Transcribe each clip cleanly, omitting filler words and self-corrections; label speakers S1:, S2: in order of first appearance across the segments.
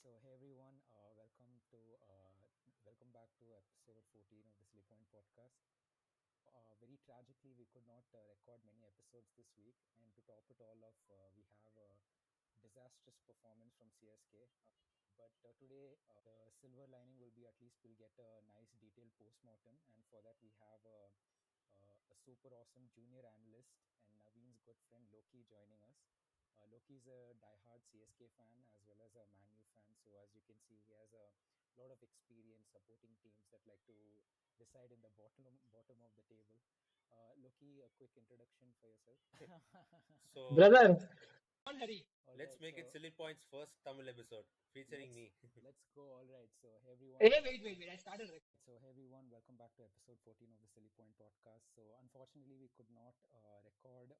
S1: Hey everyone, welcome back to episode 14 of the Sillypoint Podcast. Very tragically, we could not record many episodes this week, and to top it all off, we have a disastrous performance from CSK. But today, the silver lining will be at least we'll get a nice detailed post-mortem, and for that we have a super awesome junior analyst and Naveen's good friend Loki joining us. Loki is a diehard CSK fan as well as a Man U fan. So as you can see, he has a lot of experience supporting teams that like to decide in the bottom of the table. Loki, a quick introduction for yourself.
S2: So
S3: Brother,
S1: All
S2: let's
S1: right,
S2: make it
S1: so
S2: Silly Point's first Tamil episode featuring
S1: let's
S2: me.
S1: let's go. All right, so hey everyone.
S3: hey, wait. I started.
S1: Hey everyone, welcome back to episode 14 of the Silly Point Podcast. So unfortunately, we could not record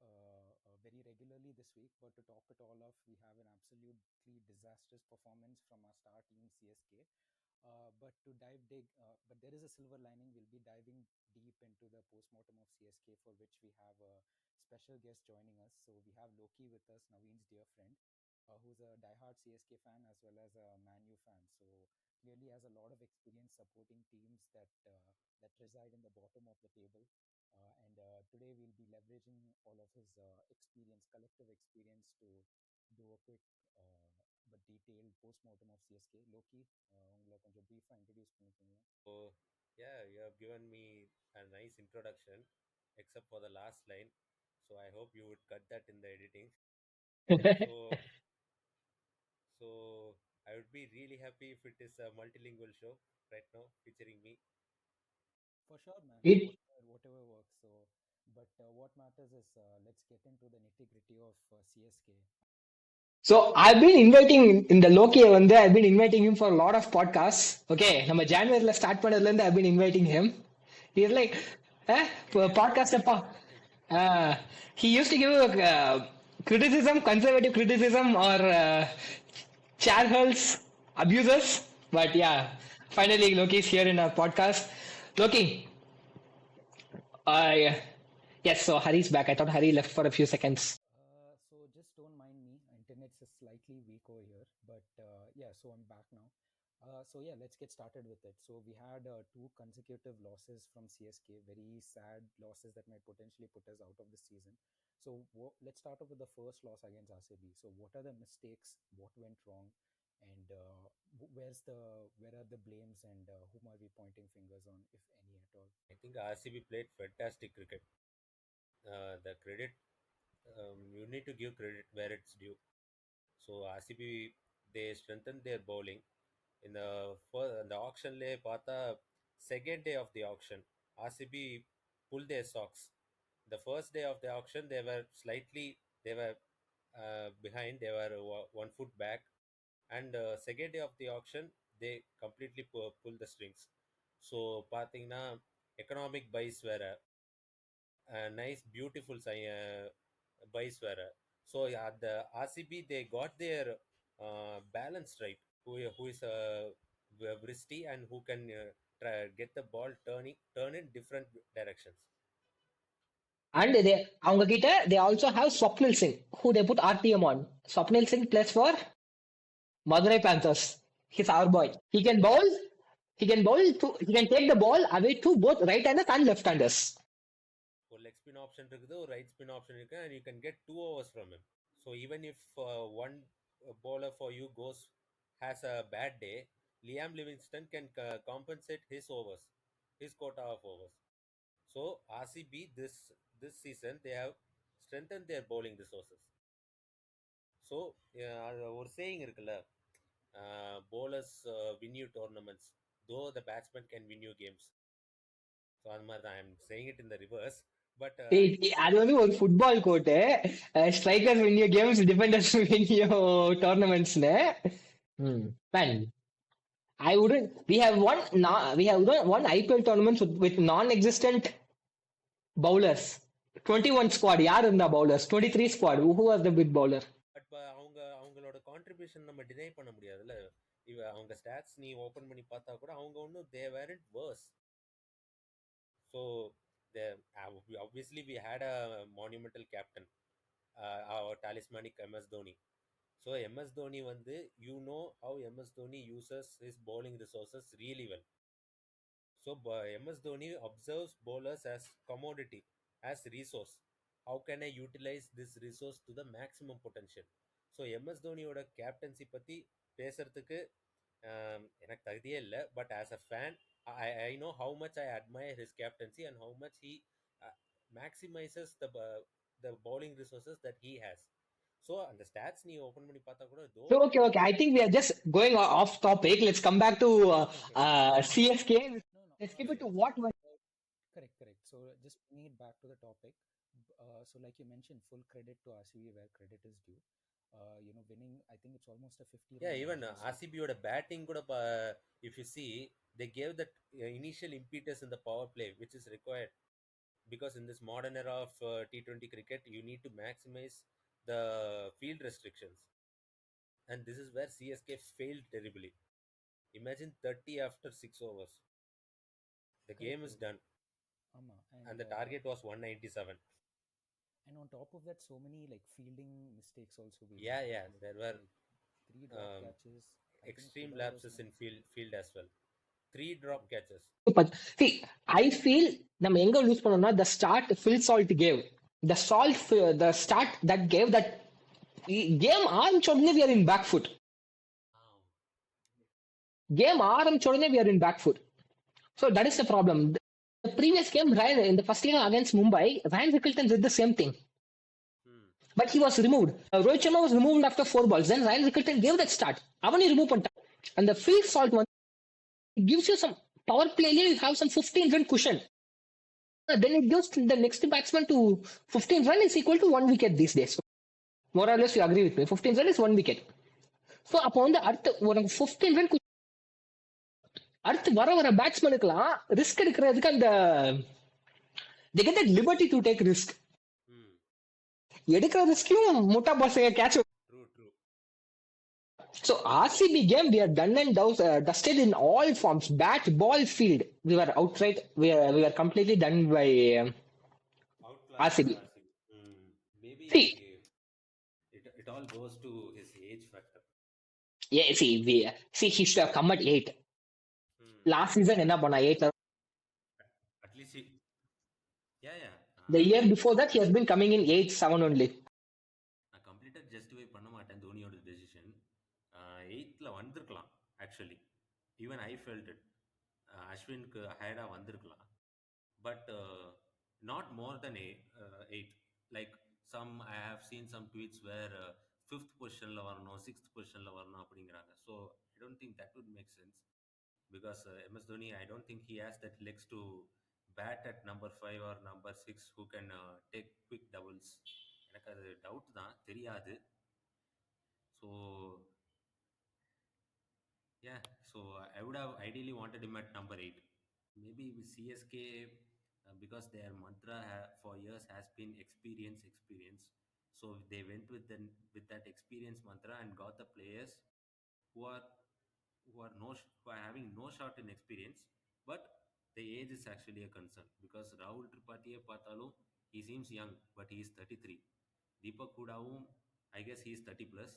S1: very regularly this week, but to top it all off, we have an absolutely disastrous performance from our star team CSK. But there is a silver lining. We'll be diving deep into the postmortem of CSK, for which we have a special guest joining us. So we have Loki with us, Naveen's dear friend, who's a diehard CSK fan as well as a Man U fan. So clearly has a lot of experience supporting teams that reside in the bottom of the table. And today we'll be leveraging all of his collective experience, to do a quick but detailed post-mortem of CSK. Loki, உங்களை கொஞ்சம் brief-ஆ introduce பண்ணிக்கோங்க.
S2: So yeah, you have given me a nice introduction, except for the last line. So I hope you would cut that in the editing. So so I would be really happy if it is a multilingual show right now featuring me.
S1: For sure, man.
S3: it,
S1: Whatever works. But what matters is let's get into the nitty-gritty of CSK.
S3: so I've been inviting in the Loki I've been inviting him for a lot of podcasts. Okay, நம்ம ஜான்வரில start பண்ணதுல இருந்து I've been inviting him. He's like, podcast appa. Uh, he used to give criticism, conservative criticism, or Charles abusers. But yeah, finally Loki's here in our podcast. Loki, uh, yes. So Hari's back. I thought Hari left for a few seconds.
S1: So just don't mind me. Internet's is slightly weak over here, but yeah. So I'm back now. So yeah, let's get started with it. So we had two consecutive losses from CSK, very sad losses that might potentially put us out of the season. So let's start off with the first loss against RCB. So what are the mistakes? What went wrong? And where are the blames, and whom are we pointing fingers on, if any at all?
S2: I think RCB played fantastic cricket. The credit, you need to give credit where it's due. So RCB, they strengthened their bowling in the auction lay பார்த்தா second day of the auction RCB pulled their socks. The first day of the auction they were behind, they were 1 foot back, and second day of the auction they completely pulled the strings. So பார்த்தீங்கன்னா economic buys வேற, nice beautiful buys வேற. So at the RCB they got their balance right, who is wristy and who can get the ball turn in different directions.
S3: And அவங்க கிட்ட they also have Swapnil Singh, who they put RTM on. Swapnil Singh plays for Madurai Panthers. He's our boy. He can take the ball away to both right-handers and left-handers.
S2: ஒரு leg spin option இருக்குது, ஒரு right spin option இருக்கு, and you can get 2 overs from him. So even if one bowler for you has a bad day, Liam Livingston can compensate his quota of overs. So RCB this season they have strengthened their bowling resources. So ஒரு saying இருக்குல்ல, bowlers win you tournaments, though the batsman can win you games. So அந்த மாதிரி தான், I'm saying it in the reverse, but
S3: அது வந்து ஒரு football கோட்டு. Strikers win your games, defenders win your tournaments. Man, I wouldn't. We have won IPL tournaments with non-existent bowlers. 21 squad. யார் இருந்தா bowlers? 23 squad. Who was the big bowler?
S2: But அவங்களோட contribution நம்ம deny பண்ண முடியாதுல்ல. அவங்க stats நீ open பண்ணி பார்த்தா கூட அவங்க ஒன்றும் they weren't worse. So obviously we had a monumental captain, our talismanic MS Dhoni. So MS Dhoni வந்து, you know how MS Dhoni uses his bowling resources really well. So MS Dhoni observes bowlers as commodity, as resource. How can I utilize this resource to the maximum potential? So MS Dhoniயோட captaincy பத்தி பேசுறதுக்கு எனக்கு தகுதியே இல்லை. But as a fan, I know how much I admire his captaincy and how much he maximizes the bowling resources that he has. So அந்த stats நீ open பண்ணி பார்த்தா கூட தோ.
S3: So, okay. I think we are just going off topic. Let's come back to CSK.
S1: No, no.
S3: Let's keep it to what was.
S1: Correct, correct. So just bring it back to the topic. So like you mentioned, full credit to RCB where credit is due. Winning, I think it's almost a 50
S2: Yeah,
S1: run
S2: even
S1: margin. So
S2: RCBயோட batting கூட if you see, they gave that initial impetus in the power play which is required, because in this modern era of T20 cricket you need to maximize the field restrictions, and this is where CSK failed terribly. Imagine 30 after 6 overs. The
S1: correct,
S2: game is
S1: correct.
S2: done and the target was 197.
S1: And on top of that, so many like fielding mistakes also we
S2: Yeah,
S1: had.
S2: yeah, there were
S1: Like 3 drop
S2: um,
S1: catches. I think
S2: extreme
S1: Huda was
S2: lapses in
S1: one.
S2: field as well. 3 drop catches.
S3: But see, I feel நம்ம எங்க loose பண்ணோம்னா the start Phil Salt gave the start that gave that game ஆரம்பிச்ச உடனே we are in back foot. Game ஆரம்பிச்ச உடனே we are in back foot. So that is the problem. The previous game, Ryan, in the first game against Mumbai, Ryan Rickelton did the same thing. But he was removed. Rohit Sharma was removed after 4 balls. Then Ryan Rickelton gave that start. அவனே remove பண்ணிட்டான். And the Phil Salt one gives you some power play. You have some 15 run cushion. Then it gives the next batsman to 15 run is equal to 1 wicket these days. More or less, you agree with me. 15 run is 1 wicket. So அப்போ வந்து அடுத்து ஒரு 15 run அடுத்து வர பேட்ஸ்மேனுக்குலாம் risk எடுக்கிறதுக்கு அந்த they get that liberty to take risk. எடுக்கிற ரிஸ்கையும் முட்டா பசங்க catch.
S2: True.
S3: So RCB game we are done and dusted in all forms, bat, ball, field. We were outright. We were completely done by RCB.
S2: Maybe
S3: See,
S2: it all goes to his age factor.
S3: yeah. See, he should have come at 8. Last season என்ன பண்ணா 8?
S2: At least yeah.
S3: The year before that he has been coming in 8, 7 only.
S2: நான் கம்ப்ளீட்டா justify பண்ண மாட்டேன் தோனியோட decision. 8th வந்திருக்கலாம் actually. Even I felt it. அஸ்வினுக்கு ஹைடா வந்திருக்கலாம். But not more than 8. Like I have seen some tweets where 5th பொசிஷன்ல வரணும், 6th பொசிஷன்ல வரணும் அப்படிங்கிறாங்க. So I don't think that would make sense, because MS Dhoni, I don't think he has that legs to bat at number 5 or number 6 who can take quick doubles. எனக்கு அது doubt தான், தெரியாது. So yeah, so I would have ideally wanted him at number 8. Maybe with CSK, because their mantra for years has been experience. So they went with that experience mantra and got the players who are having no shot in experience, but the age is actually a concern, because Rahul Tripathi பார்த்தாலும் he seems young but he is 33. Deepak Hudavum, I guess he is 30 plus.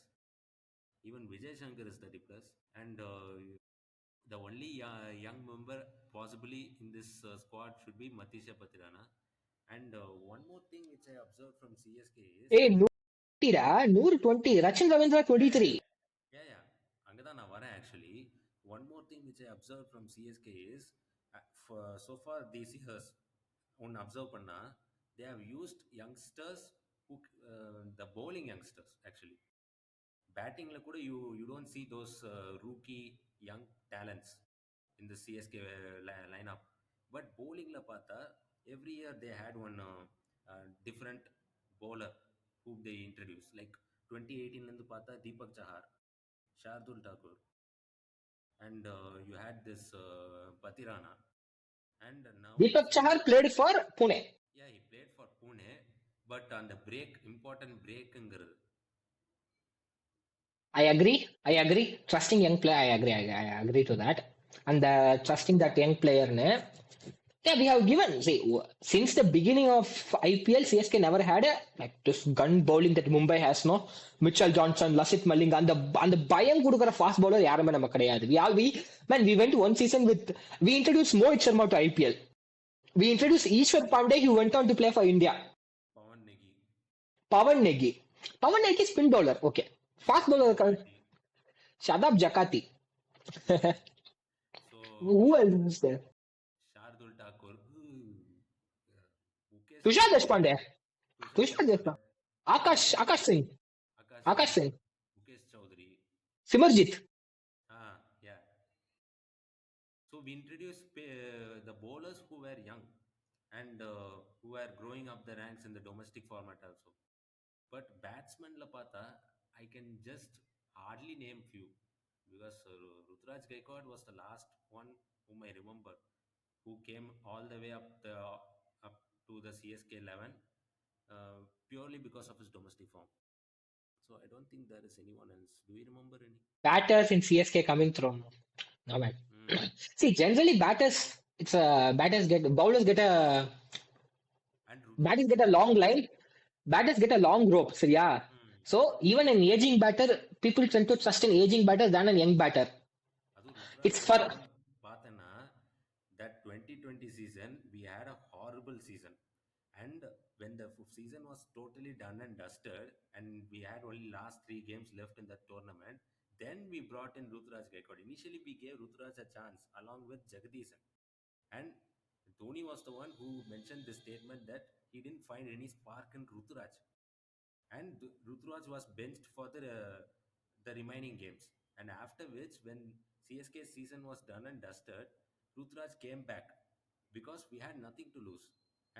S2: Even Vijay Shankar is 30 plus, and the only young member possibly in this squad should be Matisha Patirana. And one more thing which I observed from CSK is,
S3: Hey, 120, Rachin Ravindra 23.
S2: Yeah, அங்கதான் நான் வரேன் actually. One more thing which I observed from CSK is, so far these years, ஒன்று observe பண்ணா, they have used youngsters who the bowling youngsters actually. Battingல கூட you don't see those rookie young talents in the CSK lineup. But bowlingல பார்த்தா every year they had one different bowler whom they introduced. Like 2018 இருந்து பார்த்தா Deepak Chahar, Shardul Thakur, and you had this Patirana, and now
S3: Deepak Chahar played for Pune.
S2: Yeah, he played for Pune, but on the important breakங்கிறது.
S3: I agree. Trusting young player, I agree to that. And trusting that young player, Yeah, we have given. See, since the beginning of IPL, CSK never had a like this gun bowling that Mumbai has. No, Mitchell Johnson, Lasith Malinga, and the bayam kudukara fast bowler யாருமே நம்ம கிடையாது. We went one season with we introduced Mohit Sharma to IPL. We introduced Ishwar Pandey, who went on to play for India.
S2: Pawan Negi.
S3: Pawan Negi. Pawan Negi spin bowler. Okay, fast bowler. Shadab Jakati.
S2: So
S3: Who else is there?
S2: Shardul Thakur. Mukesh
S3: Tushar
S2: Chaudhary.
S3: Deshpande.
S2: Tushar
S3: Tushar
S2: Deshpande.
S3: Deshpande. Akash Singh.
S2: Akash
S3: Akash
S2: Singh.
S3: Singh.
S2: Mukesh Chaudhary.
S3: Simarjit.
S2: Yeah. So we introduced the bowlers who were young and who were growing up the ranks in the domestic format also. But batsman Lapata, I can just hardly name few because Ruturaj Gaikwad was the last one whom I remember who came all the way up to the CSK 11 purely because of his domestic form. So I don't think there is anyone else. Do you remember any?
S3: Batters in CSK coming through. No man.
S2: Hmm.
S3: See, generally batters get bowlers get a
S2: And Ruturaj
S3: batters get a
S2: Gaikwad.
S3: long line. Batters get a long rope. So yeah.
S2: Hmm.
S3: So even an aging batter, people tend to trust an aging batter than an young batter.
S2: ಅದು Ruturaj
S3: It's for
S2: ಗೈಕ್ವಾಡ್ பார்த்தேன்னா that 2020 season we had a horrible season and when the season was totally done and dusted and we had only last 3 games left in that tournament, then we brought in Ruturaj Gaikwad. Initially we gave Ruturaj a chance along with Jagadisan, and Dhoni was the one who mentioned this statement that he didn't find any spark in Ruturaj, and Ruturaj was benched for the remaining games. And after which, when CSK season was done and dusted, Ruturaj came back because we had nothing to lose,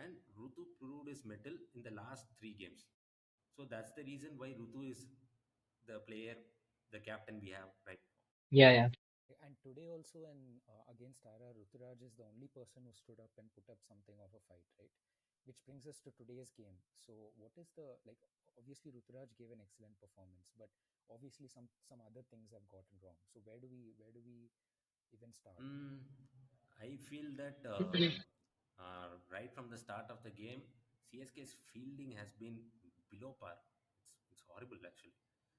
S2: and Rutu proved his mettle in the last 3 games. So that's the reason why Rutu is the player, the captain we have right now.
S3: yeah, yeah.
S1: And today also against RR, Ruturaj is the only person who stood up and put up something of a fight, right? Which brings us to today's game. So what is the like? Obviously, Ruturaj gave an excellent performance, but obviously some other things have gotten wrong. So where do we even start?
S2: I feel that right from the start of the game, CSK's fielding has been below par. It's horrible actually.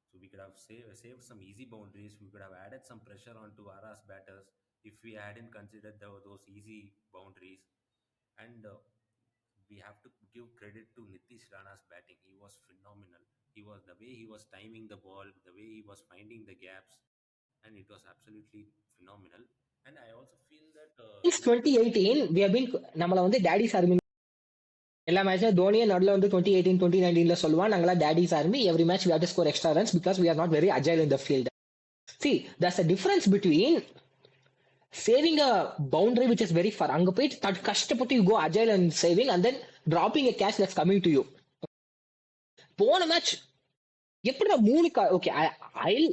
S2: So we could have saved some easy boundaries. We could have added some pressure onto Ara's batters if we hadn't considered those easy boundaries. And we have to give credit to Nitish Rana's batting. He was phenomenal. He was the way he was timing the ball, the way he was finding the gaps, and it was absolutely phenomenal. And I also feel that
S3: Since 2018, we have been நம்மள வந்து toadies army எல்லா மேட்சும் தோனியை நடுவில் வந்து 2018 2019 சொல்லுவான் நாங்களா toadies army every match we have to score extra runs because we are not very agile in the field. See, there's a difference between saving a boundary which is very far. அங்க போயிட்டு கஷ்டப்பட்டு you go agile and saving and then dropping a catch that's coming to you. போன match எப்படி மூணு okay I'll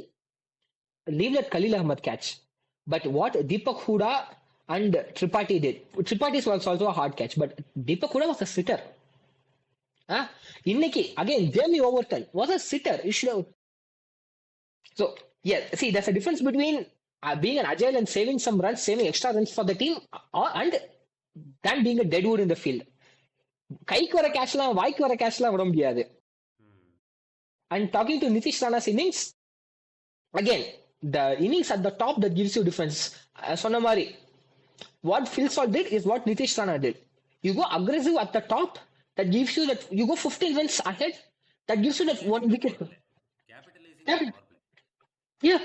S3: leave that Khalil Ahmed catch. But what Deepak Huda and Tripathi did. Tripathi was also a hard catch, but Deepak Huda was a sitter. Inniki, again, Jamie Overton was a sitter. You should have. So, yeah, see, there's a difference between being an agile and saving some runs, saving extra runs for the team, and than being a deadwood in the field. கைக்கு வர கேஷ்லாம் வாய்க்கு வர கேஷ்லாம் விட முடியாது. And talking to Nitish Rana's innings, again, the innings at the top that gives you difference. சொன்ன மாதிரி what Phil Salt did is what Nitish Rana did. You go aggressive at the top, that gives you that you go 15 runs ahead, that gives you that one wicket.
S2: capitalizing on power play.
S3: Yeah.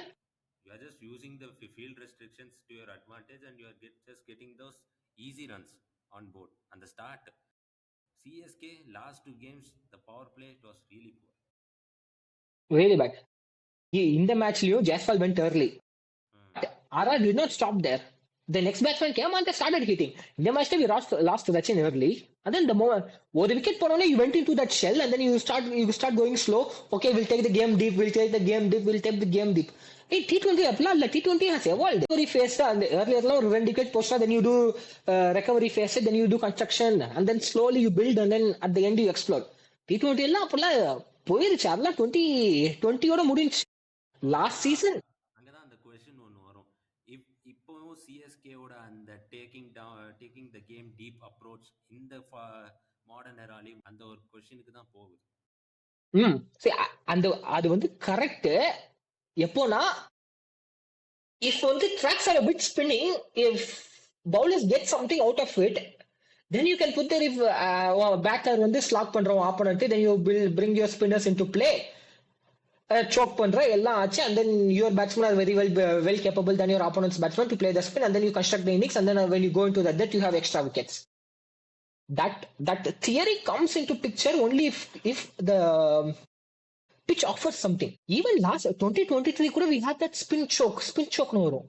S2: You are just using the field restrictions to your advantage, and you are just getting those easy runs on board. And the start, CSK last 2 games, the power play it was really poor.
S3: Really bad. In the match, Leo, Jaiswal went early. RR did not stop there. The next batsman came and they started hitting. In the match, we lost Sachin early. And then the moment, one wicket ponone, you went into that shell and then you start going slow. Okay, we'll take the game deep, we'll take the game deep. Hey, T20 T20 has evolved. Recovery phase, and earlier, run wicket post, then you do recovery phase, then you do construction, and then slowly you build, and then at the end you explode. T20 எல்லாம் அப்பெல்லாம் போயிருச்சு அதெல்லாம் 2020 முடிஞ்சு last season
S2: அங்கதான் அந்த question ஒன்று வரும். இப்போவும் சிஎஸ்கேவோட அந்த taking the game deep approach இந்த மாடர்ன் எராலையும் அந்த ஒரு கொஸ்டினுக்கு தான் போகுது.
S3: அந்த அது வந்து கரெக்ட். எப்போனா if the tracks are a bit spinning, if bowlers get something out of it, then you can put there if batter வந்து ஸ்லாக் பண்றோம் opponent, then you will bring your spinners into play. Choke பண்ற எல்லாம் ஆச்சு, and then your batsmen are very well capable than your opponent's batsman to play the spin, and then you construct the innings, and then when you go into that you have extra wickets. That theory comes into picture only if the pitch offers something. Even last 2023 கூட we had that spin choke னு வரும்.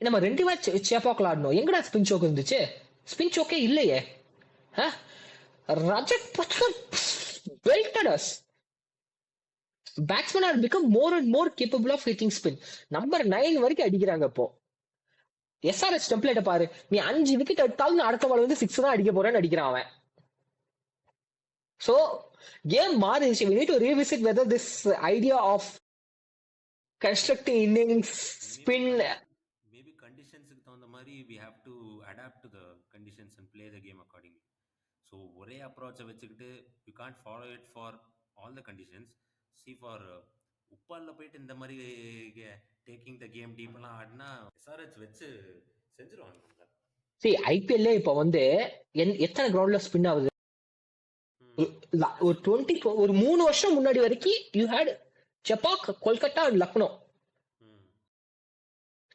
S3: நம்ம ரெண்டு match சேப்பாக்ல ஆடணும், எங்கடா spin choke இருந்துச்சு? Spin சோக்கே இல்லையே. Rajat Butler belted us. Batsmen are become more and more capable of hitting spin. Number 9 வரைக்கும் அடிக்கிறாங்க இப்போ. எஸ்ஆர்எஸ் டெம்ப்ளேட் பாரு, நீ 5 விக்கெட் எடுத்தாலும் அடுத்த பால் வந்து 6 தான் அடிக்க போறேன்னு அடிக்கிறான் அவன். So game மாறிடுச்சு. We need to revisit whether this idea of constructing innings, spin.
S2: Maybe conditions-க்கு தகுந்த மாதிரி we have to adapt to the conditions and play the game accordingly. So ஒரே அப்ரோச்சை வச்சுக்கிட்டு you can't follow it for all the conditions. See for உப்பாலில் போயிட்டு இந்த மாதிரி taking the game டீப்லாம் ஆடினா SRH வச்சு செஞ்சிருவாங்க.
S3: See IPL இப்போ வந்து எத்தனை கிரவுண்ட்ல ஸ்பின் ஆகுது? ஒரு 3 வருஷம் முன்னாடி வரைக்கும் you had Chepauk, Kolkata and Lucknow.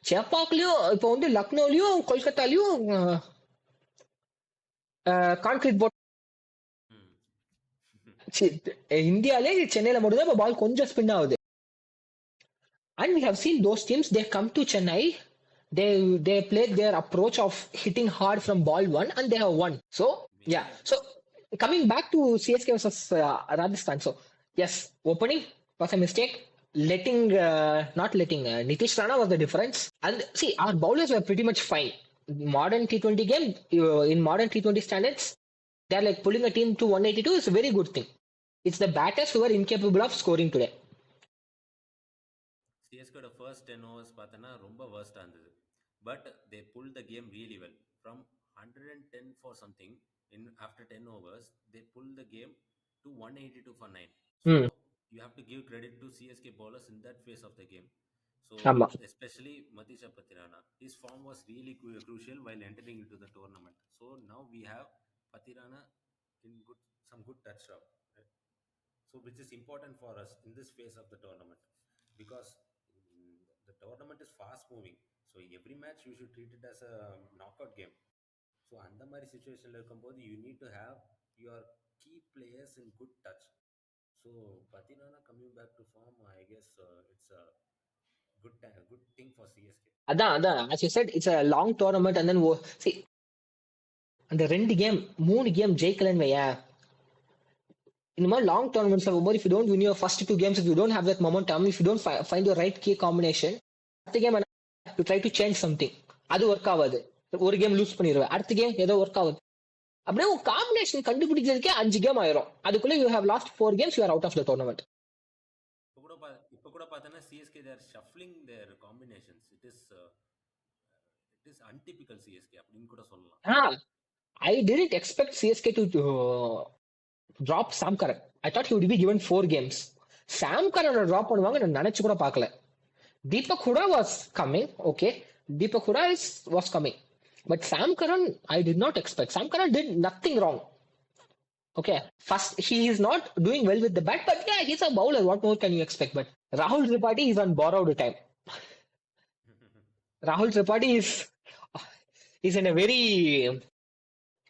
S3: செப்பாக்லயும் இப்போ வந்து லக்னோலயும் கொல்கத்தாலயும் கான்கிரீட் போட். இந்தியாலே சென்னையில மட்டும் தான் இப்போ பால் கொஞ்சம் ஸ்பின் ஆகுது. And we have seen those teams, they come to Chennai, they played their approach of hitting hard from ball one and they have won. So yeah, so coming back to CSK versus Rajasthan. So yes, opening was a mistake. Not letting Nitish Rana was the difference. And see, our bowlers were pretty much fine. Modern T20 game, in modern T20 standards, they're like pulling a team to 182 is a very good thing. It's the batters who are incapable of scoring today.
S2: சிஎஸ்கேட first 10 overs பார்த்தோன்னா ரொம்ப வேர்ஸ்டாக இருந்தது. But they pull the game really well. From 110 for something in after 10 overs, they pull the game to 182 for 9. So you have to give credit to CSK bowlers in that phase of the game. So especially Nitish Rana, his form was really crucial while entering into the tournament. So now we have Rana in some good touch up, right? So which is important for us in this phase of the tournament, because the tournament is fast moving. So every match you should treat it as a knockout game. So அந்த மாதிரி சுச்சுவேஷனில் இருக்கும்போது you need to have your key players in good touch. So பார்த்தீங்கன்னா coming back to form, I guess it's a good thing for CSK.
S3: அதான் as you said, it's a long tournament. And then see அந்த 2 game 3 game ஜெயிக்கலன்னு வையா, இந்த மாதிரி long tournaments ஆகும்போது if you don't win your first 2 games, if you don't have that momentum, if you don't find your right key combination, அடுத்த game you try to change something, அது work ஆகாது. ஒரு game loose பண்ணிடுவேன், அடுத்த game ஏதோ work ஆகுது. அப்படியே ஒரு காம்பினேஷன் கண்டுபிடிக்கிறதுக்கே 5 கேம் ஆயிரும். அதுக்குள்ள you have last 4 games, you are out of the tournament.
S2: இப்போ கூட பார்த்தனா CSK they are shuffling their combinations. It is untypical CSK அப்படின்னு கூட சொல்லலாம்.
S3: I didn't expect CSK to drop Sam Curran. I thought he would be given 4 games. Sam Curran drop பண்ணுவாங்க நான் நினைச்சு கூட பார்க்கல. Deepak Hooda was coming, okay. Deepak Hooda was coming. But Sam Curran, I did not expect. Sam Curran did nothing wrong. Okay, first, he is not doing well with the bat, but yeah, he's a bowler. What more can you expect? But Rahul Tripathi is on borrowed time. Rahul Tripathi is in a very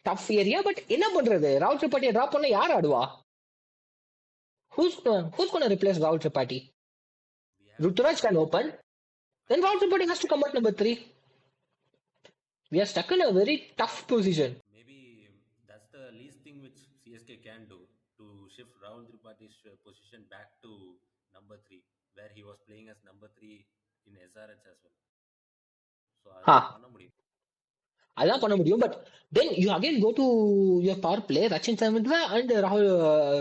S3: tough area, but என்ன பண்றது? Rahul Tripathi drop பண்ண யார் ஆடுவா? Who's going to replace Rahul Tripathi? Ruturaj can open. Then Rahul Tripathi has to come at number 3. We are stuck in a very tough position.
S2: Maybe that's the least thing which CSK can do, to shift Rahul Tripathi's position back to number 3, where he was playing as number 3 in SRH as well. So அதான்
S3: பண்ண முடியும். But then you again go to your power play, Rachin Samindra and Rahul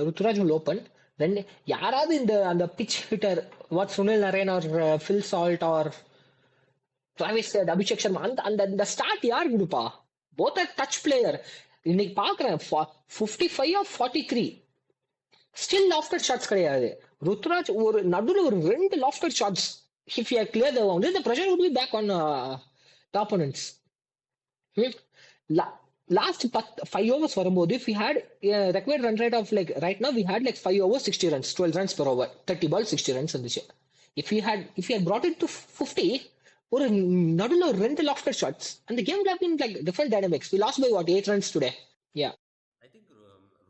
S3: Ruturaj will open. Then யாராவது இந்த அந்த pitch hitter, what Sunil Narine or Phil Salt or Travis Head, Abhishek Sharma அந்த அந்த அந்த start யார் கொடுப்பா? Both are touch player. இன்னைக்கு பாக்குறேன் 55 or 43 ஸ்டில் லாஃப்டட் ஷாட்ஸ் கிடையாது. ருத்ராஜ் ஒரு நடுவில் ஒரு ரெண்டு lofted shots. If you clear the boundary, the pressure would be back on the opponents. Hmm. Last 5 overs வரும்போது, if we had required run rate of like right now, we had like 5 overs, 60 runs, 12 runs per over, 30 balls, 60 runs இருந்துச்சு. If we had brought it to 50, ஒரு நடுவில் ஒரு ரெண்டு lofted shots, and the game would have been like different dynamics. We lost by what, 8 runs today? Yeah.
S2: I think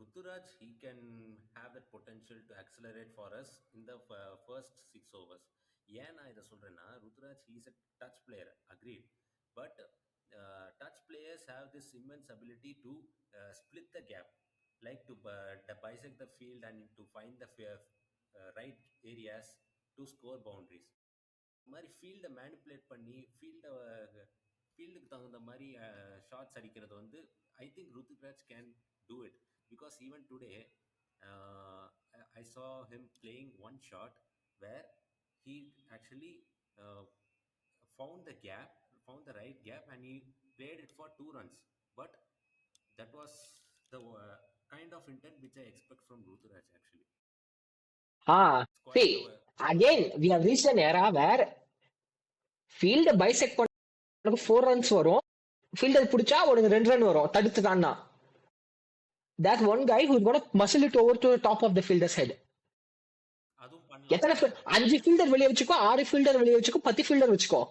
S2: Ruturaj, he can have that potential to accelerate for us in the first 6 overs. ஏன் நான் இதை சொல்றேன்னா, Ruturaj he is a touch player, agreed, but touch players have this immense ability to split the gap, like to bisect the field and to find the right areas to score boundaries. இந்த மாதிரி ஃபீல்டை manipulate பண்ணி ஃபீல்டுக்கு தகுந்த மாதிரி shorts அடிக்கிறது வந்து I think Ruturaj can do it because even today I saw him playing one shot where he actually uh, found the gap, found the right gap, and he played it for 2 runs. But that was the kind of intent which I expect from Ruturaj actually. It's quite
S3: See, again, we have reached an era where field bisect பண்ண 4 runs வரும், fielder பிடிச்சா உனக்கு 2 run வரும் தடுத்துட்டான்னா. That one guy who's gonna muscle it over to the top of the fielder's head.
S2: அதுவும் பண்ணலாம்.
S3: எத்தனை 5 fielder வெளியே வச்சுக்கோ, 6 ஃபீல்டர் வெளியே வச்சுக்கோ, 10 ஃபீல்டர் வச்சுக்கோ,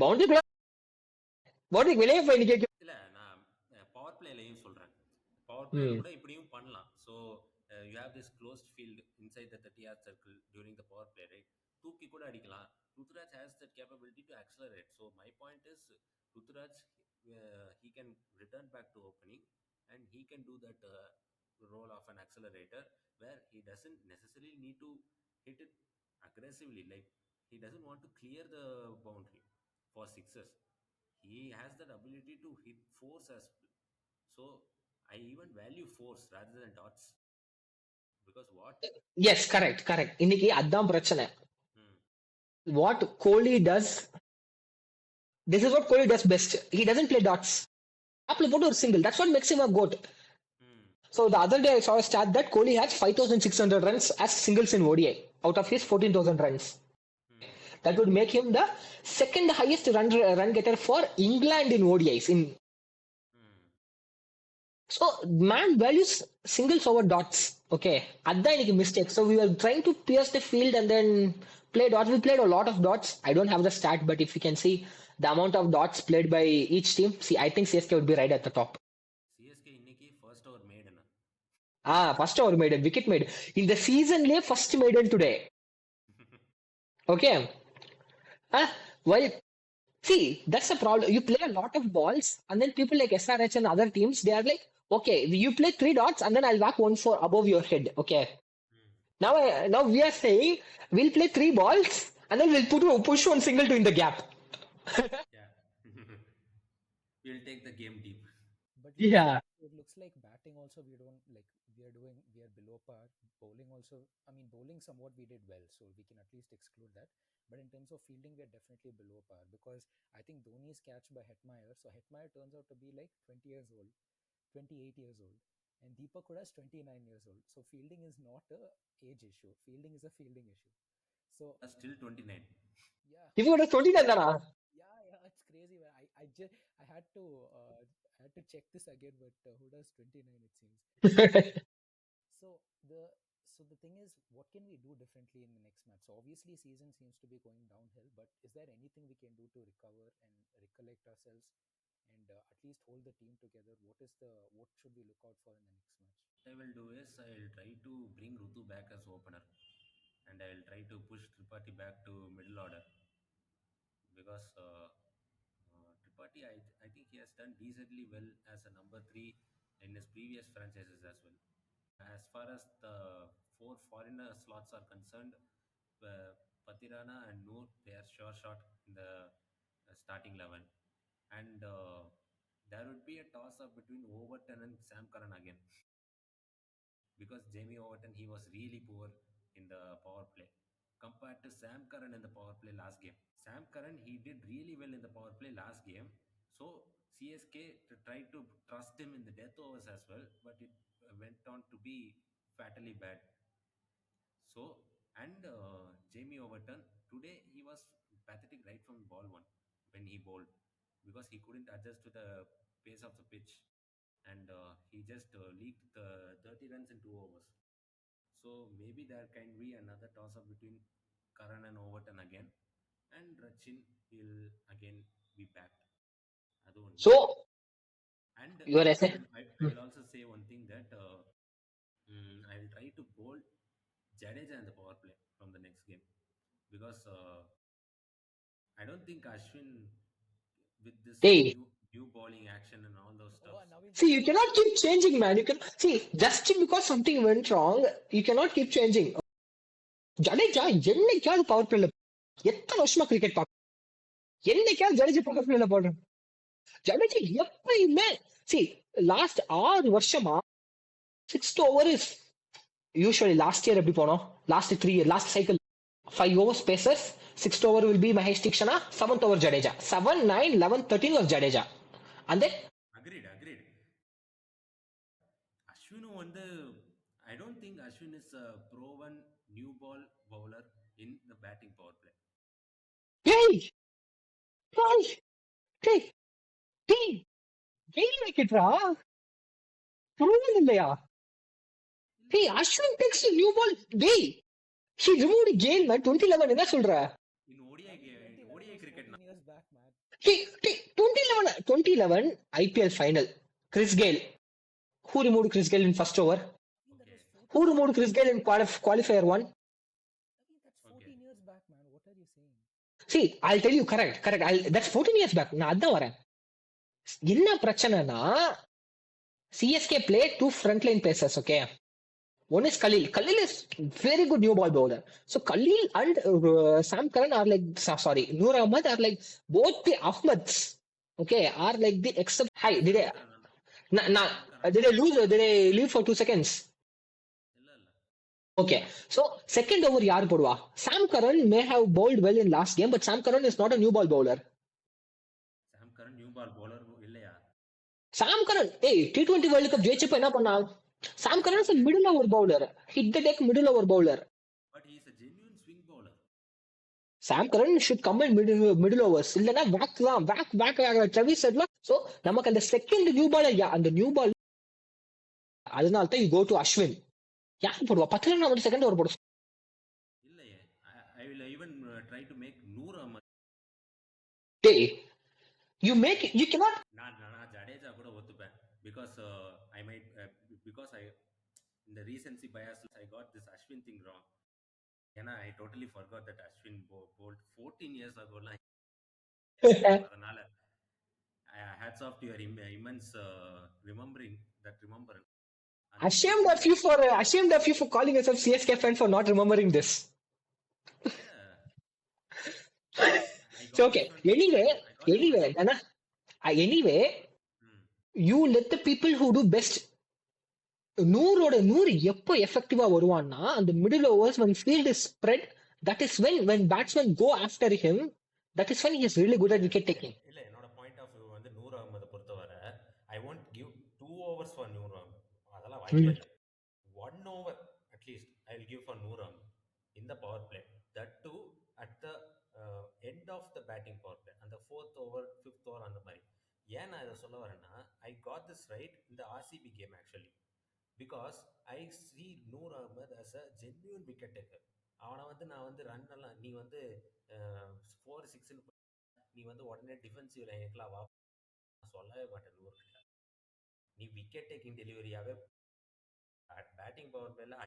S3: பவுண்டரி வெளியே போய் நிக்க.
S2: இல்ல நான் பவர் பிளேலையும் சொல்றேன், பவர் பிளேல கூட இப்படியும் பண்ணலாம். So you have this closed field inside the 30-yard circle during the power play, right? தூக்கி கூட அடிக்கலாம். Ruturaj has that capability to accelerate. So my point is Ruturaj he can return back to opening and he can do that role of an accelerator where he doesn't necessarily need to hit it aggressively, like he doesn't want to clear the boundary for sixes. He has that ability to hit fours as well. So I even value fours rather than dots because what?
S3: Yes, correct. இன்னைக்கு அதான் பிரச்சனை. What Kohli does, this is what Kohli does best. He doesn't play dots. Apple put or single. That's what makes him a goat. So the other day I saw a stat that Kohli has 5,600 runs as singles in ODI out of his 14,000 runs. That would make him the second highest run getter for England in ODIs. So man values singles over dots. Okay, that's a mistake. So we were trying to pierce the field and then play dots. We played a lot of dots. I don't have the stat, but if you can see the amount of dots played by each team, see, I think CSK would be right at the top.
S2: CSK இன்னைக்கு first over maiden.
S3: First over maiden, wicket maiden. In the season, first maiden today. Okay. Well, see, that's the problem. You play a lot of balls, and then people like SRH and other teams, they are like, okay, you play 3 dots, and then I'll whack 1 for above your head. Okay. Now we are saying we'll play 3 balls, and then we'll push 1 single to in the gap.
S2: Yeah. We'll take the game deep.
S1: But
S3: yeah,
S1: it looks like batting also we don't like, we are below par. Bowling also, I mean, bowling somewhat we did well, so we can at least exclude that. But in terms of fielding, we are definitely below par because I think Dhoni is catched by Hetmeyer. So Hetmeyer turns out to be like 20 years old, 28 years old, and Deepak Kuda is 29 years old. So fielding is not a age issue. Fielding is a fielding issue. So
S2: Still 29.
S1: yeah,
S3: if you got a 29,
S1: yeah, it's crazy. I had to check this again, but who does 29? It seems. So the thing is, what can we do differently in the next match? So obviously, season seems to be going downhill, but is there anything we can do to recover and recollect ourselves and at least hold the team together? What should we look out for in the next match?
S2: What I will do is I'll try to bring Rutu back as opener, and I'll try to push Tripathi back to middle order because Tripathi, I think he has done decently well as a number 3 in his previous franchises as well. As far as the 4 foreigner slots are concerned, Patirana and Noor, they are sure shot in the starting 11. And there would be a toss up between Overton and Sam Curran again. Because Jamie Overton, he was really poor in the power play. compared to Sam Curran in the power play last game. Sam Curran, he did really well in the power play last game. So CSK tried to trust him in the death overs as well, but it went on to be fatally bad. So, and Jamie Overton, today he was pathetic right from ball one when he bowled because he couldn't adjust to the pace of the pitch and he just leaked the 30 runs in 2 overs. So maybe there can be another toss up between Karan and Overton again, and Rachin will again be backed. Adu onnu.
S3: So
S2: And
S3: you are
S2: I
S3: essay.
S2: will I will also say one thing that I will try to bowl Jadeja in the power play from the next game because I don't think Ashwin with this
S3: Hey,
S2: new bowling action and all those
S1: Oh,
S2: stuffs.
S1: Naveen,
S3: see,
S1: just
S3: you cannot keep changing, man. You can see just because something went wrong, you cannot keep changing. Jadeja என்னைக்காவது power பிளேல எத்தனை வருஷமா cricket பார்க்க என்னைக்காவது Jadeja power பிளேல போடுறேன் ஜடேஜா எப்பயுமே C last 6 வருஷமா 6th over is usually last year எப்படி போனோம் last 3 year last cycle 5 overs pacers 6th over will be Mahesh Tikshana 7th over Jadeja 7 9 11 13 was Jadeja and then
S2: Agreed. Ashwin வந்து I don't think Ashwin is a proven new ball bowler in the batting power play.
S3: hey hey hey hey வெயில் வைக்கட்டா புரியல இல்லையா hey Ashwin takes a new ball day he removed Gale man 2011 என்ன சொல்ற
S2: In
S1: Naveen, 2011
S2: ODI
S1: was
S2: cricket
S1: 14 years back, man.
S3: hey 2011 IPL final Chris Gale who removed Chris Gale in first over
S1: Naveen, that
S2: Okay,
S1: was
S3: who
S1: 14
S3: removed
S1: years
S3: Chris
S1: back.
S3: Gale in qualifier 1
S1: Naveen, that's
S2: okay.
S1: 14 years back, man. What are you saying?
S3: see I'll tell you correct that's 14 years back நான் அதான் வரேன் என்ன பிரச்சனைனா CSK played 2 frontline pacers, okay? One is Khalil. Khalil is very good new ball bowler. So Khalil and Sam Curran are like, sorry, Noor Ahmad are like both the Ahmads, okay, are like the except. Hi, did I,
S2: Sam Curran Sam Curran
S3: did I lose? Did I leave for 2 seconds?
S2: இல்ல
S3: Okay, so second over yaar podwa. Sam Curran may have bowled well in last game, but Sam Curran is not a new ball bowler.
S2: Sam Curran new ball bowler இல்லையா
S3: Sam Curran, hey, T20 World Cup ஜெயிச்சப்ப என்ன பண்ணான்? Sam Curran is a middle over bowler. Hit the deck middle over bowler.
S2: but he is a genuine swing bowler.
S3: Sam Curran should come in middle overs. இல்லனா back தான் back Travis said so நமக்கு அந்த second new ball அந்த new ball அதனால தான் you go to Ashwin. யார் போடுவா 10 run அவன் செகண்ட் ஓவர் போடு.
S2: இல்லையே I will even try to make Noor Ahmad.
S3: Hey, you cannot
S2: நான் ஜடேஜா கூட ஒத்துப்பேன் because I might because I in the recency bias I got this Ashwin thing wrong. ஏன்னா I totally forgot that Ashwin bowled 14 years ago. அதனால hats off to your immense remembering that remembrance.
S3: ashamed of you for calling yourself CSK fan for not remembering this.
S2: Yeah.
S3: So okay, anyway, you let the people who do best நூறு எப்போ எஃபெக்டிவா வருவான்னா அந்த middle overs when field is spread that is when batsmen go after him that is when he is really good at wicket taking.
S2: இல்ல என்னோட point of view வந்து நூர் அகமதை பொறுத்தவரை I won't give 2 overs for Noor Ahmed அதெல்லாம் வாய்ப்பே இல்லை 1 over at least I will give for Noor Ahmed in the power play that too at the end of the batting power play அந்த 4th over 5th over அந்த மாதிரி ஏன் நான் இதை சொல்ல வரேன்னா I got this right in the RCB game actually because I see Noor Ahmed as a genuine wicket taker. அவனை வந்து நான் வந்து ரன் எல்லாம் நீ வந்து 4-6 நீ வந்து உடனே டிஃபென்சிவ் லைனுக்குலாம் வா சொல்லவே மாட்டேன் நூறு கிட்ட நீ விக்கெட் டேக்கிங் டெலிவரியாவே பேட்டிங் பவர் பிளேல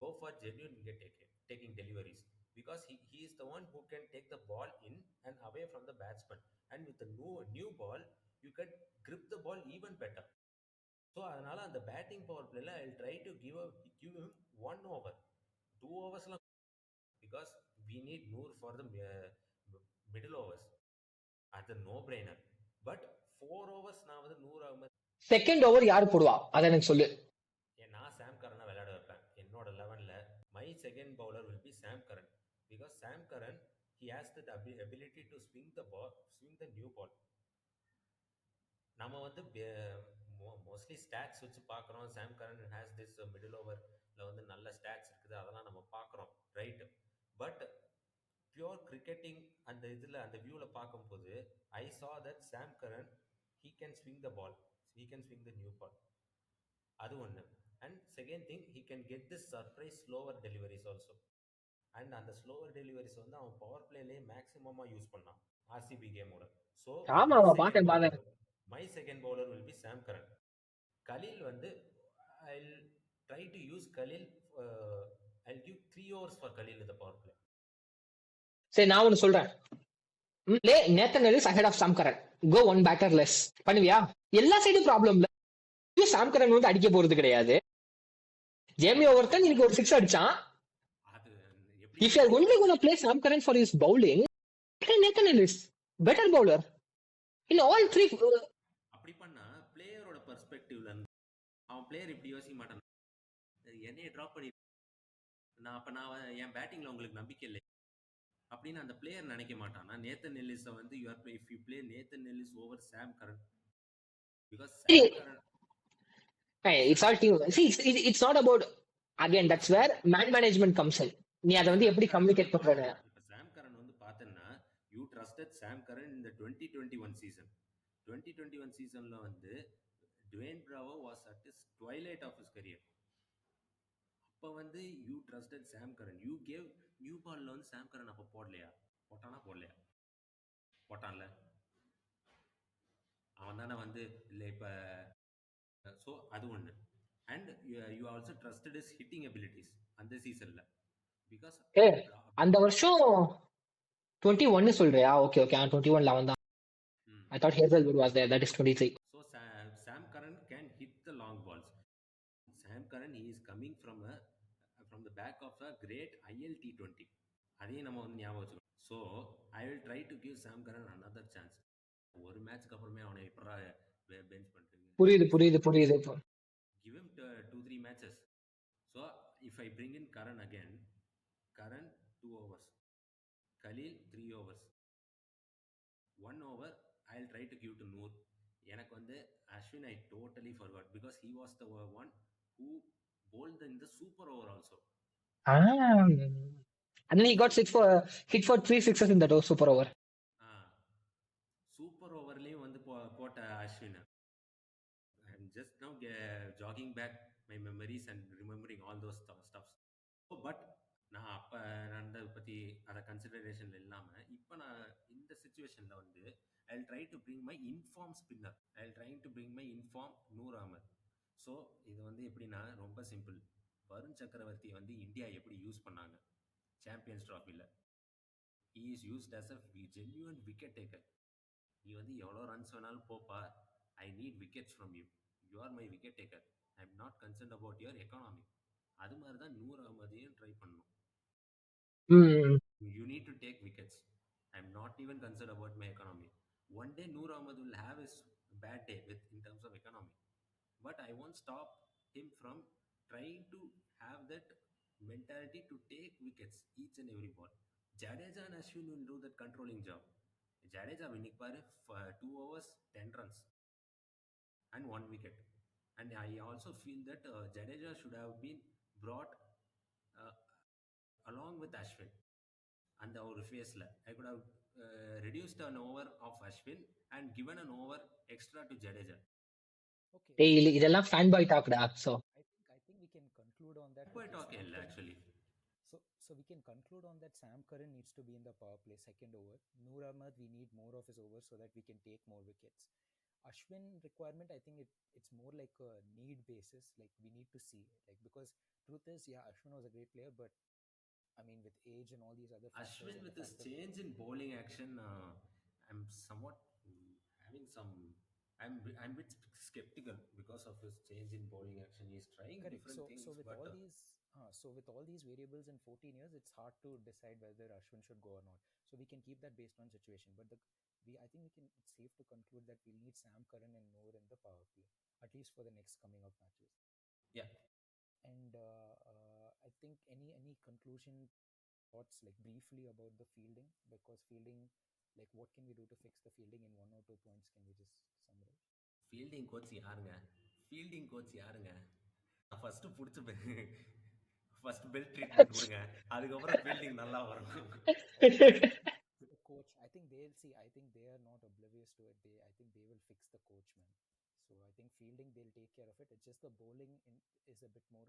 S2: go for genuine wicket taking deliveries because he is the one who can take the ball in and away from the batsman and with the new ball you can grip the ball even better. So அதனால அந்த batting power பிளேல I try to give him 1 over 2 overs because we need Noor for the middle overs அது no brainer but 4 overs நான் வந்து Noor Ahmed
S3: second over யார் போடுவா அதை எனக்கு சொல்லு.
S2: நான் சாம் கரனை விளையாட வைப்பேன் என்னோட 11ல my second bowler will be Sam Curran, because Sam Curran, he has the ability to swing the ball, swing the new ball. நம்ம வந்து மோஸ்ட்லி ஸ்டாட்ஸ் வச்சு பார்க்குறோம். சாம் கரன் ஹேஸ் திஸ் மிடில் ஓவரில் வந்து நல்ல ஸ்டாட்ஸ் இருக்குது, அதெல்லாம் நம்ம பார்க்குறோம், ரைட்டு. பட் பியோர் கிரிக்கெட்டிங் அந்த இதில் அந்த வியூவில் பார்க்கும்போது I saw that Sam Curran he can swing the ball, he can swing the new ball. அது ஒன்று. And second thing, he can get this surprise slower deliveries also. And அந்த slower deliveries வந்து அவன் பவர் பிளேலேயே மேக்ஸிமமாக use பண்ணான் RCB கேமோட. So
S3: ஆமா
S2: மை
S3: ஆமா
S2: செகண்ட்
S3: பாத்தேன்
S2: பவுலர்
S3: பாத்தேன்.
S2: My second bowler will be Sam Curran. Khaleel வந்து I try to use Khaleel. I give 3 overs for Khaleel இந்த பவர் பிளே.
S3: சரி நான் ஒன்னு சொல்றேன். லே Nathan Ellis ahead of Sam Curran, go one batter less பண்ணுவியா? எல்லா சைடும் ப்ராப்ளம் இல்ல. சாம் கரன் வந்து அடிக்க போறது கிடையாது. ஜேமி ஓவர்டன் இன்னைக்கு ஒரு 6 அடிச்சான்.
S2: அது எப்படி
S3: If you are only going to play Sam Curran for his bowling, play Nathan Ellis, better bowler in all three.
S2: அப்படி பண்ணா பிளேயரோட பெர்ஸ்பெக்டிவ்ல இருந்து அவன் பிளேயர் இப்படி யோசிக்க மாட்டான், என்னைய ட்ராப் பண்ணி நான் என் பேட்டிங்ல உங்களுக்கு நம்பிக்கை இல்லை அப்படின்னு அந்த பிளேயர் நினைக்க மாட்டான். நேத்தன் எல்லிஸை வந்து you are if you play Nathan Ellis over Sam Curran, because Sam Curran
S3: Hey, it's all team. See, it's not about, again, that's where man management comes in. நீ அதை வந்து எப்படி கம்யூனிகேட் பண்ற?
S2: இப்போ சாம் கரன் வந்து பார்த்தேன்னா யூ ட்ரஸ்டட் சாம் கரன் இந்த 2021 season. 2021 சீசன்ல வந்து Dwayne Bravo was at is twilight of his career. அப்போ வந்து you trusted Sam Curran, you gave new பால்ல வந்து சாம் கரன் அப்போ போடலையா? போடலையா? போட்டான்ல அவன் தானே வந்து இல்லை இப்போ. ஸோ அது ஒன்று. And you also trusted is hitting abilities அந்த சீசன்ல. பிகாஸ்
S3: அந்த வருஷம் 21 சொல்றியா? ஓகே ஓகே, 21 அவன் தான். I thought Hazelwood was there. That is 23.
S2: So Sam Curran can hit the long balls. Sam Curran, he is coming from the back of a great ILT20. அதையும் நம்ம வந்து ஞாபகம் வச்சுக்கணும். So I will try to give Sam Curran another chance. ஒரு மேட்ச்க்கு அப்புறமே அவனை எப்படா பெஞ்ச் பண்ணுறீங்க?
S3: புரியுது.
S2: Give him 2-3 matches. So if I bring in Karan again, Karan 2 overs, Khalil 3 overs, 1 over I'll try to give to Noor. எனக்கு வந்து Ashwin I totally forgot because he was the one who bowled in the super over also.
S3: And then he got hit for 3 sixes in that super over.
S2: Super ஓவர்லேயும் வந்து போட்ட அஸ்வின். I'm just now jogging back my memories and remembering all those stuffs. But நான் அப்போ நடந்ததை பற்றி அதை கன்சிடரேஷனில் இல்லாமல் இப்போ நான் இந்த சுச்சுவேஷனில் வந்து I try to bring my in form spinner. I try to bring my in form Noor Ahmad. ஸோ இது வந்து எப்படின்னா ரொம்ப சிம்பிள். வருண் சக்கரவர்த்தி வந்து இந்தியா எப்படி யூஸ் பண்ணாங்க சாம்பியன்ஸ் ட்ராஃபியில், he is used as a genuine wicket taker. நீ வந்து எவ்வளோ ரன்ஸ் வேணாலும் போப்பா, I need wickets from you, you are my wicket taker, I am not concern about your economy. அது மாதிரி தான் நூர் அகமதையும் ட்ரை பண்ணணும். You need to take wickets. I'm not even concerned about my economy. One day Noor Ahmed will have his bad day in terms of economy, but I won't stop him from trying to have that mentality to take wickets each and every ball. Jadeja and Ashwin will do that controlling job. Jadeja winning par 2 overs 10 runs and 1 wicket. And I also feel that Jadeja should have been brought along with Ashwin. அந்த ஒரு ஃபேஸில் I could have reduced an over of Ashwin and given an over extra to Jadeja.
S3: Okay. இதெல்லாம் fan boy talk da. So
S1: I think we can conclude on that.
S2: Boy talk illa actually.
S1: So we can conclude on that. Sam Curran needs to be in the power play second over. Noor Ahmed, we need more of his overs so that we can take more wickets. Ashwin requirement, I think it's more like a need basis. Like we need to see, like, because truth is, yeah, Ashwin was a great player, but I mean, with age and all these other factors.
S2: Ashwin with this change in bowling action, I'm somewhat having some. I'm a bit skeptical because of his change in bowling action. He's trying different things.
S1: So with all these variables in 14 years, it's hard to decide whether Ashwin should go or not. So we can keep that based on situation. But I think it's safe to conclude that we'll need Sam Curran and Noor in the power play, at least for the next coming up matches.
S2: Yeah.
S1: And I think any conclusion thoughts like briefly about the fielding, because fielding, like what can we do to fix the fielding in 1 or 2 points? Can we just summarize?
S2: Fielding coach யாருங்க? Fielding coach யாருங்க? First புடிச்சு first bell treatment குடுங்க. அதுக்கப்புறம் fielding நல்லா வரும்.
S1: The coach, I think they'll see. I think they are not oblivious to it. I think they will fix the coach, man. So I think fielding, they'll take care of it. It's just the bowling is a bit more,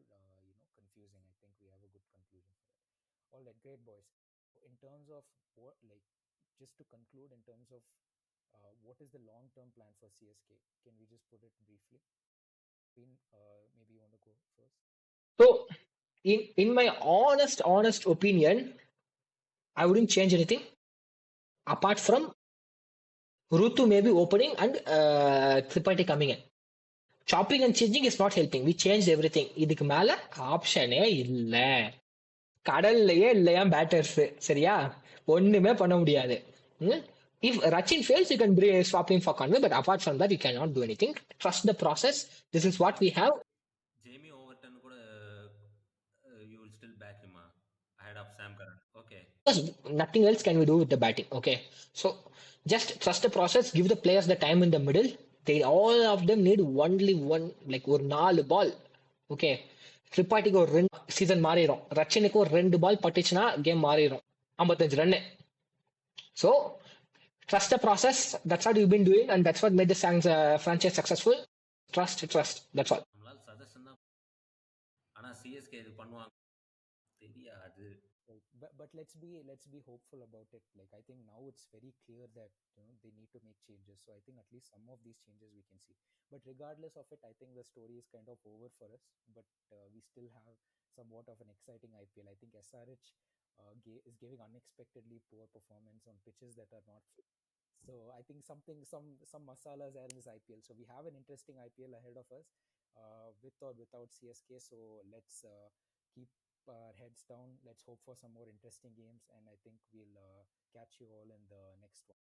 S1: confusing. I think we have a good conclusion for that. All right, great boys. In terms of what, like, just to conclude, in terms of what is the long-term plan for CSK? Can we just put it briefly? Maybe you want to go first.
S3: So, in my honest opinion, I wouldn't change anything apart from Rutu maybe opening and Tripathi coming in. Chopping and changing is not helping. We changed everything. இதுக்கு மேல ஆப்ஷனே இல்ல. கடல்லையே இல்லையா batters சரியா ஒண்ணுமே பண்ண முடியாது. If Rachin fails, you can swap him for Conway, but apart from that, you cannot do anything. Trust the process. This is what we have.
S2: Jamie Overton கூட you will still back him ahead of Sam Curran. Okay.
S3: Because nothing else can we do with the batting. Okay, so just trust the process. Give the players the time in the middle. They all of them need only one, like ஒரு 4 ball. Okay, ட்ரிபாட்டிக்கு ஒரு 2 season மாறிடும். ரச்சினுக்கு ஒரு 2 ball பட்டுச்சுன்னா game மாறிடும். 55 run. So trust the process. That's what you've been doing, and that's what made the franchise successful. Trust. That's all.
S2: நம்மளால suggestion தான். ஆனா CSK இது பண்ணுவாங்க தெரியாது.
S1: Right. But let's be hopeful about it. Like I think now it's very clear that they need to make changes. So I think at least some of these changes we can see. But regardless of it, I think the story is kind of over for us. But we still have somewhat of an exciting IPL. I think SRH is giving unexpectedly poor performance on pitches that are not fit. So I think some masalas are in this IPL. So we have an interesting IPL ahead of us, with or without CSK. So let's keep our heads down. Let's hope for some more interesting games, and I think we'll catch you all in the next one.